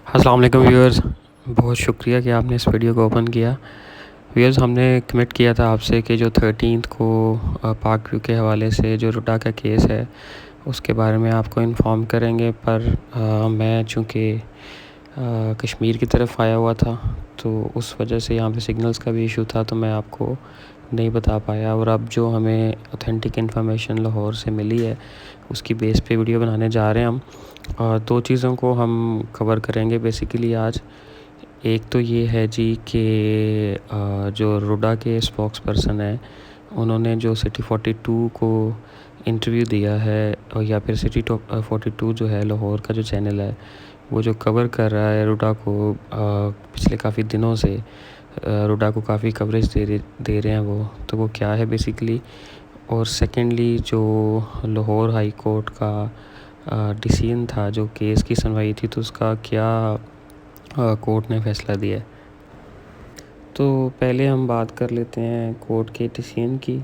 السلام علیکم ویورز، بہت شکریہ کہ آپ نے اس ویڈیو کو اوپن کیا۔ ویورز، ہم نے کمٹ کیا تھا آپ سے کہ جو 13 کو پاک ویو کے حوالے سے جو روڈا کا کیس ہے اس کے بارے میں آپ کو انفارم کریں گے، پر میں چونکہ کشمیر کی طرف آیا ہوا تھا تو اس وجہ سے یہاں پہ سگنلز کا بھی ایشو تھا، تو میں آپ کو نہیں بتا پایا۔ اور اب جو ہمیں اوتھینٹک انفارمیشن لاہور سے ملی ہے اس کی بیس پہ ویڈیو بنانے جا رہے ہیں ہم۔ دو چیزوں کو ہم کور کریں گے بیسیکلی آج۔ ایک تو یہ ہے جی کہ جو روڈا کے اسپوکس پرسن ہیں انہوں نے جو سٹی 42 کو انٹرویو دیا ہے، یا پھر سٹی 42 جو ہے لاہور کا جو چینل ہے وہ جو کور کر رہا ہے روڈا کو پچھلے کافی دنوں سے، روڈا کو کافی کوریج دے رہے ہیں وہ وہ کیا ہے بیسیکلی۔ اور سیکنڈلی جو لاہور ہائی کورٹ کا ڈیسیژن تھا، جو کیس کی سنوائی تھی، تو اس کا کیا کورٹ نے فیصلہ دیا ہے۔ تو پہلے ہم بات کر لیتے ہیں کورٹ کے ڈیسیژن کی۔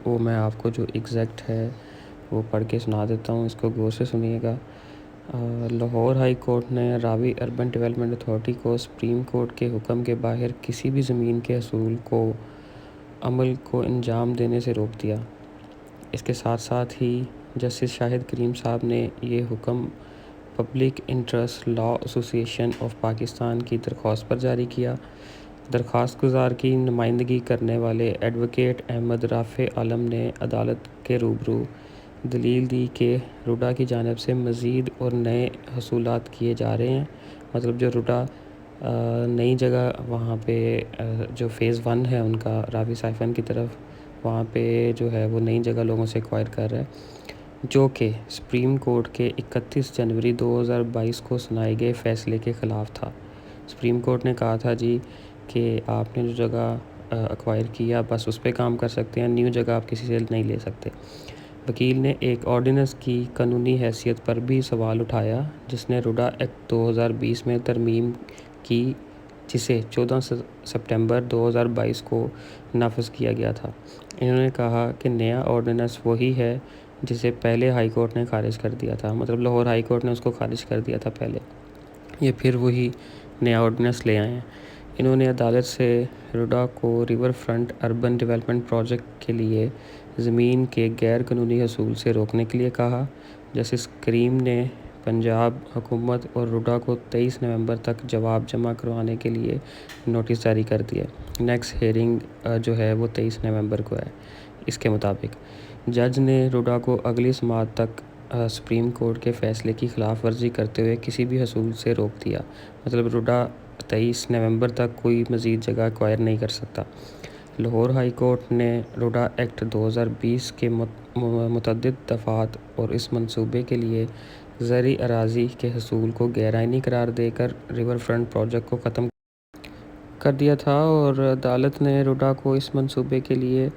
وہ میں آپ کو جو ایگزیکٹ ہے وہ پڑھ کے سنا دیتا ہوں، اس کو غور سے سنیے گا۔ لاہور ہائی کورٹ نے راوی اربن ڈیولپمنٹ اتھارٹی کو سپریم کورٹ کے حکم کے باہر کسی بھی زمین کے حصول کو عمل کو انجام دینے سے روک دیا۔ اس کے ساتھ ساتھ ہی جسٹس شاہد کریم صاحب نے یہ حکم پبلک انٹرسٹ لاء ایسوسی ایشن آف پاکستان کی درخواست پر جاری کیا۔ درخواست گزار کی نمائندگی کرنے والے ایڈوکیٹ احمد رافع عالم نے عدالت کے روبرو دلیل دی کہ روڈا کی جانب سے مزید اور نئے حصولات کیے جا رہے ہیں، مطلب جو روڈا نئی جگہ وہاں پہ جو فیز 1 ہے ان کا راوی سائفن کی طرف، وہاں پہ جو ہے وہ نئی جگہ لوگوں سے ایکوائر کر رہا ہے، جو کہ سپریم کورٹ کے 31 جنوری 2022 کو سنائے گئے فیصلے کے خلاف تھا۔ سپریم کورٹ نے کہا تھا جی کہ آپ نے جو جگہ ایکوائر کیا بس اس پہ کام کر سکتے ہیں، نیو جگہ آپ کسی سے نہیں لے سکتے۔ وکیل نے ایک آرڈیننس کی قانونی حیثیت پر بھی سوال اٹھایا جس نے روڈا ایکٹ 2020 میں ترمیم کی، جسے 14 سپٹمبر 2022 کو نافذ کیا گیا تھا۔ انہوں نے کہا کہ نیا آرڈیننس وہی ہے جسے پہلے ہائی کورٹ نے خارج کر دیا تھا، مطلب لاہور ہائی کورٹ نے اس کو خارج کر دیا تھا پہلے، یہ پھر وہی نیا آرڈیننس لے آئے ہیں۔ انہوں نے عدالت سے روڈا کو river front urban development project کے لیے زمین کے غیر قانونی حصول سے روکنے کے لیے کہا۔ جسٹس کریم نے پنجاب حکومت اور روڈا کو 23 نومبر تک جواب جمع کروانے کے لیے نوٹس جاری کر دیا۔ نیکسٹ ہیئرنگ جو ہے وہ 23 نومبر کو ہے۔ اس کے مطابق جج نے روڈا کو اگلی سماعت تک سپریم کورٹ کے فیصلے کی خلاف ورزی کرتے ہوئے کسی بھی حصول سے روک دیا، مطلب روڈا 23 نومبر تک کوئی مزید جگہ ایکوائر نہیں کر سکتا۔ لاہور ہائی کورٹ نے روڈا ایکٹ 2020 کے متعدد دفعات اور اس منصوبے کے لیے زرعی اراضی کے حصول کو غیر آئینی قرار دے کر ریور فرنٹ پروجیکٹ کو ختم کر دیا تھا، اور عدالت نے روڈا کو اس منصوبے کے لیے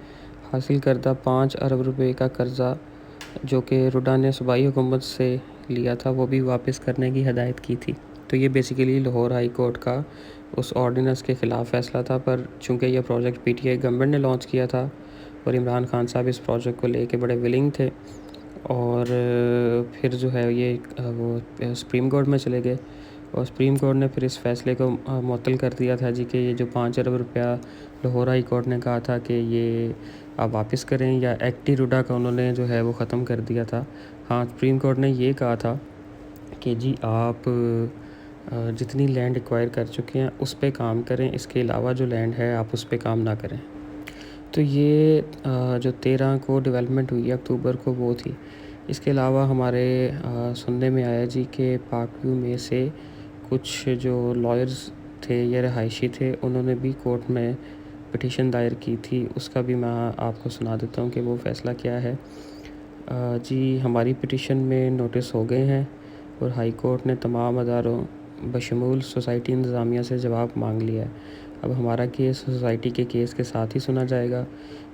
حاصل کردہ 5 ارب روپے کا قرضہ جو کہ روڈا نے صوبائی حکومت سے لیا تھا وہ بھی واپس کرنے کی ہدایت کی تھی۔ تو یہ بیسیکلی لاہور ہائی کورٹ کا اس آرڈیننس کے خلاف فیصلہ تھا، پر چونکہ یہ project P T I government نے لانچ کیا تھا اور عمران خان صاحب اس پروجیکٹ کو لے کے بڑے ولنگ تھے، اور پھر جو ہے یہ وہ سپریم کورٹ میں چلے گئے، اور سپریم کورٹ نے پھر اس فیصلے کو معطل کر دیا تھا جی کہ یہ جو 5 ارب روپیہ لاہور ہائی کورٹ نے کہا تھا کہ یہ آپ واپس کریں، یا ایکٹ روڈا کا انہوں نے جو ہے وہ ختم کر دیا تھا۔ ہاں، سپریم کورٹ نے یہ کہا تھا کہ جی آپ جتنی لینڈ ایکوائر کر چکے ہیں اس پہ کام کریں، اس کے علاوہ جو لینڈ ہے آپ اس پہ کام نہ کریں۔ تو یہ جو 13 کو ڈیولپمنٹ ہوئی اکتوبر کو وہ تھی۔ اس کے علاوہ ہمارے سننے میں آیا جی کہ پاک ویو میں سے کچھ جو لائرز تھے یا رہائشی تھے انہوں نے بھی کورٹ میں پٹیشن دائر کی تھی، اس کا بھی میں آپ کو سنا دیتا ہوں کہ وہ فیصلہ کیا ہے۔ جی ہماری پٹیشن میں نوٹس ہو گئے ہیں اور ہائی کورٹ نے تمام اداروں بشمول سوسائٹی انتظامیہ سے جواب مانگ لیا ہے۔ اب ہمارا کیس سوسائٹی کے کیس کے ساتھ ہی سنا جائے گا۔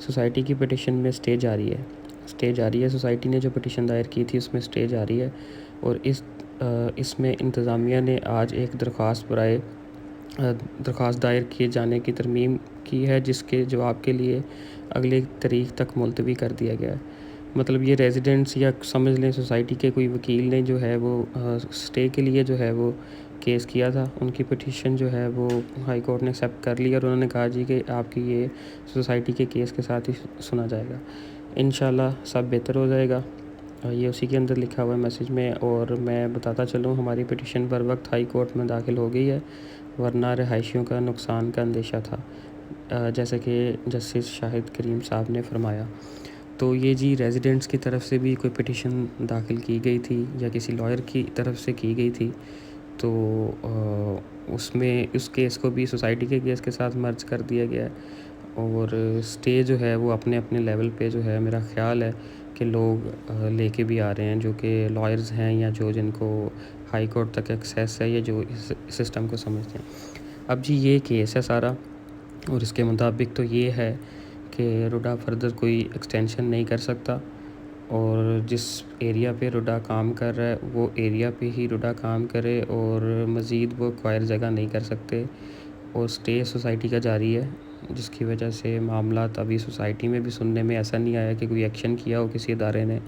سوسائٹی کی پٹیشن میں اسٹے جاری ہے، سوسائٹی نے جو پٹیشن دائر کی تھی اس میں اسٹے جاری ہے، اور اس میں انتظامیہ نے آج ایک درخواست دائر کیے جانے کی ترمیم کی ہے، جس کے جواب کے لیے اگلی تاریخ تک ملتوی کر دیا گیا ہے۔ مطلب یہ ریزیڈنٹس یا سمجھ لیں سوسائٹی کے کوئی وکیل نے جو ہے وہ اسٹے کے لیے جو ہے وہ کیس کیا تھا، ان کی پٹیشن جو ہے وہ ہائی کورٹ نے ایکسیپٹ کر لی اور انہوں نے کہا جی کہ آپ کی یہ سوسائٹی کے کیس کے ساتھ ہی سنا جائے گا، انشاءاللہ سب بہتر ہو جائے گا۔ یہ اسی کے اندر لکھا ہوا ہے میسیج میں، اور میں بتاتا چلوں ہماری پٹیشن بر وقت ہائی کورٹ میں داخل ہو گئی ہے، ورنہ رہائشیوں کا نقصان کا اندیشہ تھا، جیسے کہ جسٹس شاہد کریم صاحب نے فرمایا۔ تو یہ جی ریزیڈنٹس کی طرف سے بھی کوئی پٹیشن داخل کی گئی تھی یا کسی لائر کی طرف سے کی گئی تھی، تو اس میں اس کیس کو بھی سوسائٹی کے کیس کے ساتھ مرج کر دیا گیا ہے، اور اسٹے جو ہے وہ اپنے اپنے لیول پہ جو ہے میرا خیال ہے کہ لوگ لے کے بھی آ رہے ہیں جو کہ لائرز ہیں یا جو جن کو ہائی کورٹ تک ایکسیس ہے یا جو اس سسٹم کو سمجھتے ہیں۔ اب جی یہ کیس ہے سارا، اور اس کے مطابق تو یہ ہے کہ روڈا فردر کوئی ایکسٹینشن نہیں کر سکتا، اور جس ایریا پہ روڈا کام کر رہا ہے وہ ایریا پہ ہی روڈا کام کرے، اور مزید وہ ایکوائر جگہ نہیں کر سکتے، اور اسٹے سوسائٹی کا جاری ہے، جس کی وجہ سے معاملات ابھی سوسائٹی میں بھی سننے میں ایسا نہیں آیا کہ کوئی ایکشن کیا ہو کسی ادارے نے۔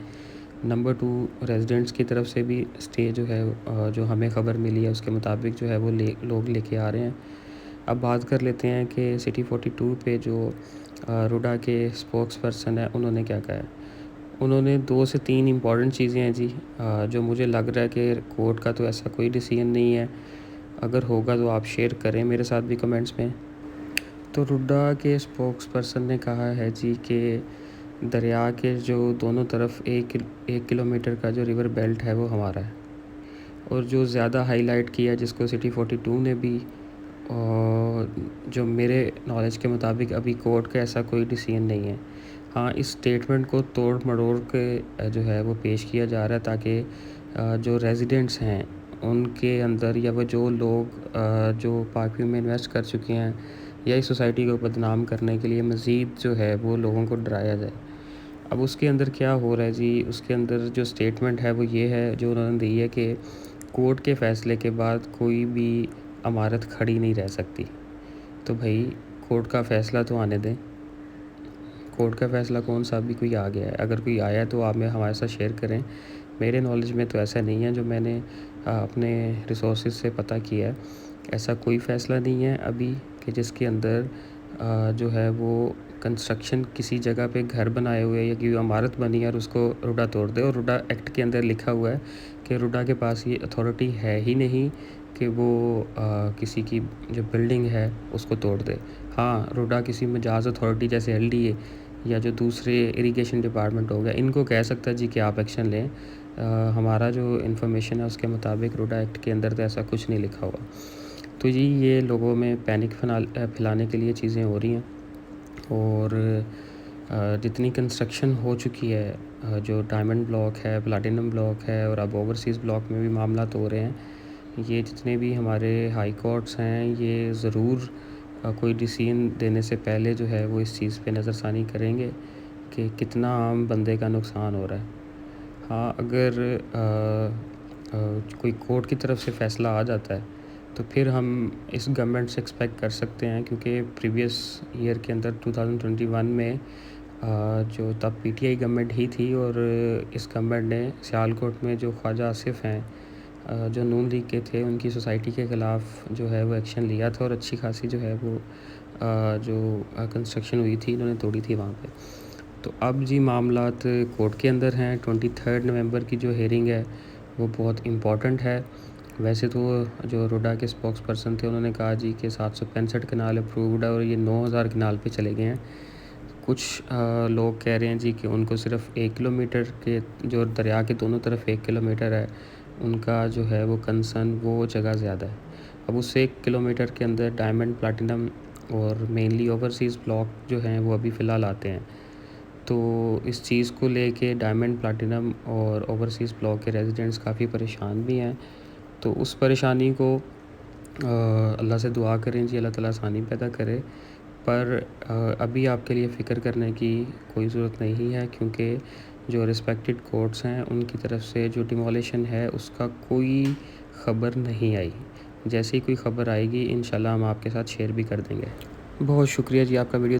نمبر 2، ریزیڈنٹس کی طرف سے بھی اسٹے جو ہے جو ہمیں خبر ملی ہے اس کے مطابق جو ہے وہ لوگ لے کے آ رہے ہیں۔ اب بات کر لیتے ہیں کہ سٹی 42 پہ جو روڈا کے اسپوکس پرسن ہے انہوں نے کیا کہا ہے۔ انہوں نے 2 سے 3 امپورٹنٹ چیزیں ہیں جی، جو مجھے لگ رہا ہے کہ کورٹ کا تو ایسا کوئی ڈیسیژن نہیں ہے، اگر ہوگا تو آپ شیئر کریں میرے ساتھ بھی کمنٹس میں۔ تو روڈا کے اسپوکس پرسن نے کہا ہے جی کہ دریا کے جو دونوں طرف 1 کلومیٹر کا جو ریور بیلٹ ہے وہ ہمارا ہے، اور جو زیادہ ہائی لائٹ کیا جس کو سٹی 42 نے بھی، اور جو میرے نالج کے مطابق ابھی کورٹ کا ایسا کوئی ڈیسیژن نہیں ہے۔ ہاں، اس اسٹیٹمنٹ کو توڑ مڑوڑ کے جو ہے وہ پیش کیا جا رہا ہے تاکہ جو ریزیڈنٹس ہیں ان کے اندر، یا وہ جو لوگ جو پارک ویو میں انویسٹ کر چکے ہیں، یا اس سوسائٹی کو بدنام کرنے کے لیے مزید جو ہے وہ لوگوں کو ڈرایا جائے۔ اب اس کے اندر کیا ہو رہا ہے جی، اس کے اندر جو اسٹیٹمنٹ ہے وہ یہ ہے جو انہوں نے دی ہے کہ کورٹ کے فیصلے کے بعد کوئی بھی عمارت کھڑی نہیں رہ سکتی۔ تو بھائی کورٹ کا فیصلہ تو آنے دیں، کورٹ کا فیصلہ کون سا بھی کوئی آ گیا ہے، اگر کوئی آیا ہے تو آپ ہمارے ساتھ شیئر کریں۔ میرے نالج میں تو ایسا نہیں ہے، جو میں نے اپنے ریسورسز سے پتہ کیا ہے، ایسا کوئی فیصلہ نہیں ہے ابھی کہ جس کے اندر جو ہے وہ کنسٹرکشن کسی جگہ پہ گھر بنائے ہوئے یا کوئی عمارت بنی ہے اور اس کو روڈا توڑ دے، اور روڈا ایکٹ کے اندر لکھا ہوا ہے کہ روڈا کے پاس یہ اتھارٹی ہے ہی نہیں کہ وہ کسی کی جو بلڈنگ ہے اس کو توڑ دے۔ ہاں، روڈا کسی مجاز اتھارٹی جیسے LDA یا جو دوسرے اریگیشن ڈپارٹمنٹ ہو گیا ان کو کہہ سکتا ہے جی کہ آپ ایکشن لیں۔ ہمارا جو انفارمیشن ہے اس کے مطابق روڈا ایکٹ کے اندر تو ایسا کچھ نہیں لکھا ہوا۔ تو جی یہ لوگوں میں پینک پھیلانے کے لیے چیزیں ہو رہی ہیں، اور جتنی کنسٹرکشن ہو چکی ہے، جو ڈائمنڈ بلاک ہے، پلاٹینم بلاک ہے، اور اب اوورسیز بلاک میں بھی معاملات ہو رہے ہیں، یہ جتنے بھی ہمارے ہائی کورٹس ہیں یہ ضرور کوئی ڈیسیژن دینے سے پہلے جو ہے وہ اس چیز پہ نظر ثانی کریں گے کہ کتنا عام بندے کا نقصان ہو رہا ہے۔ ہاں، اگر کوئی کورٹ کی طرف سے فیصلہ آ جاتا ہے تو پھر ہم اس گورنمنٹ سے ایکسپیکٹ کر سکتے ہیں، کیونکہ پریویس ایئر کے اندر 2021 میں جو تب PTI گورنمنٹ ہی تھی، اور اس گورنمنٹ نے سیالکوٹ میں جو خواجہ آصف ہیں جو نون لیگ کے تھے ان کی سوسائٹی کے خلاف جو ہے وہ ایکشن لیا تھا، اور اچھی خاصی جو ہے وہ جو کنسٹرکشن ہوئی تھی انہوں نے توڑی تھی وہاں پہ۔ تو اب جی معاملات کورٹ کے اندر ہیں۔ 23 نومبر کی جو ہیئرنگ ہے وہ بہت امپورٹنٹ ہے۔ ویسے تو جو روڈا کے اسپوکس پرسن تھے انہوں نے کہا جی کہ 765 کنال اپرووڈ ہے اور یہ 9000 کنال پہ چلے گئے ہیں۔ کچھ لوگ کہہ رہے ہیں جی کہ ان کو صرف 1 کلومیٹر کے جو دریا کے دونوں طرف 1 کلومیٹر ہے ان کا جو ہے وہ کنسرن وہ جگہ زیادہ ہے۔ اب اس 1 کلومیٹر کے اندر ڈائمنڈ، پلاٹینم اور مینلی اوورسیز بلاک جو ہیں وہ ابھی فی الحال آتے ہیں۔ تو اس چیز کو لے کے ڈائمنڈ، پلاٹینم اور اوورسیز بلاک کے ریزیڈنٹس کافی پریشان بھی ہیں۔ تو اس پریشانی کو اللہ سے دعا کریں جی اللہ تعالیٰ آسانی پیدا کرے، پر ابھی آپ کے لیے فکر کرنے کی کوئی ضرورت نہیں ہے، کیونکہ جو رسپیکٹڈ کورٹس ہیں ان کی طرف سے جو ڈیمولیشن ہے اس کا کوئی خبر نہیں آئی۔ جیسے ہی کوئی خبر آئے گی انشاءاللہ ہم آپ کے ساتھ شیئر بھی کر دیں گے۔ بہت شکریہ جی آپ کا ویڈیو